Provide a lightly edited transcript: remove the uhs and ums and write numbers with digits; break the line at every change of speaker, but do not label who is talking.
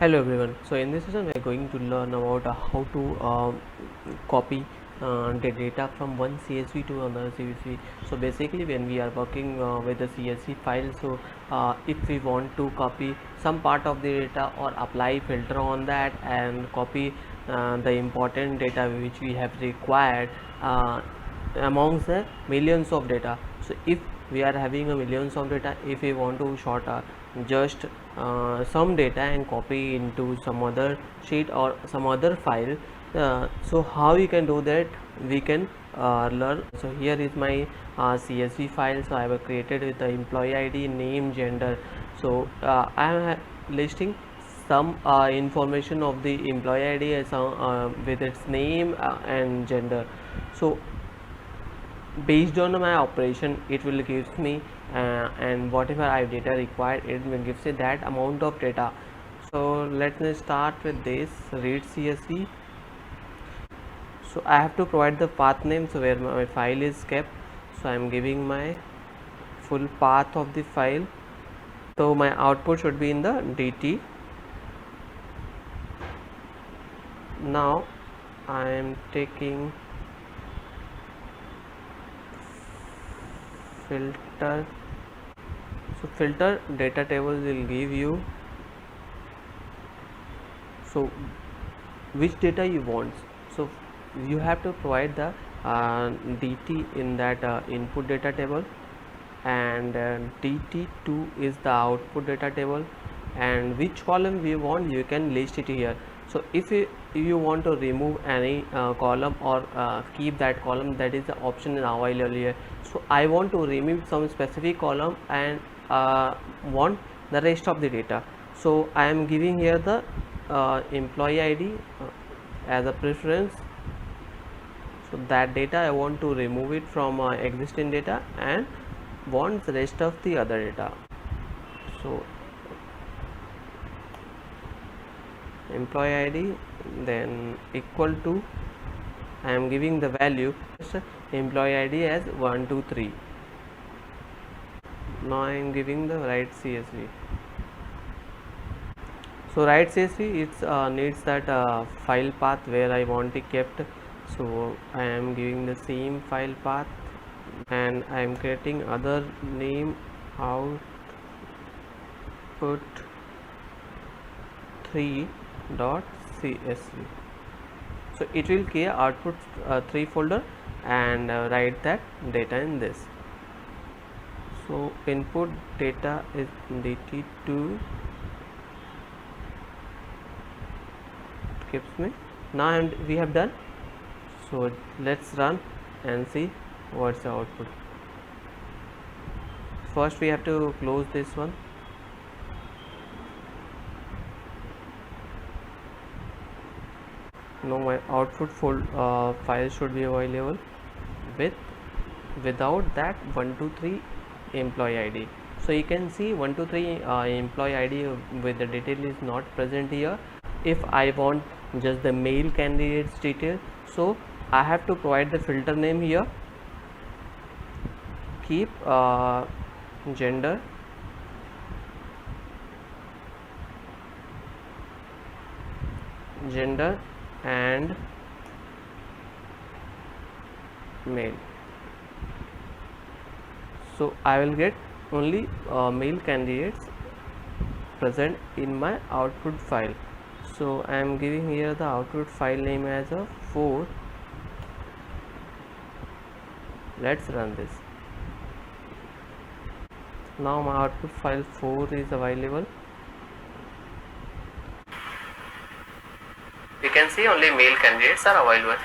Hello everyone. So in this session we are going to learn about how to copy the data from one CSV to another CSV. So basically when we are working with the CSV file, so if we want to copy some part of the data or apply filter on that and copy the important data which we have required amongst the millions of data. So if we are having a millions of data, if we want to short just some data and copy into some other sheet or some other file, so how we can do that, we can learn. So here is my CSV file. So I have created with the employee ID, name, gender. So I am listing some information of the employee ID as with its name and gender. So based on my operation, it will gives me and whatever I data required, it will gives me that amount of data. So let me start with this read CSV. So I have to provide the path name, so where my file is kept. So I am giving my full path of the file. So my output should be in the DT. Now I am taking filter. So filter data table will give you so which data you want. So you have to provide the DT in that input data table, and DT2 is the output data table, and which column we want you can list it here. So if you want to remove any column or keep that column, that is the option available here. So I want to remove some specific column and want the rest of the data. So I am giving here the employee ID as a preference. So that data I want to remove it from existing data and want the rest of the other data. So employee ID, then equal to, I am giving the value employee ID as 123. Now I am giving the right CSV. So right CSV, it needs that file path where I want it kept. So I am giving the same file path and I am creating other name output 3.csv. So it will create output 3 folder and write that data in this. So input data is DT2 keeps me. Now we have done. So let's run and see what's the output. First we have to close this one. Now my output file should be available without that 123 employee ID. So you can see 123 employee ID with the detail is not present here. If I want just the male candidates detail, so I have to provide the filter name here, keep gender, and male. So I will get only male candidates present in my output file. So I am giving here the output file name as a 4. Let's run this. Now my output file 4 is available. You can see only male candidates are available.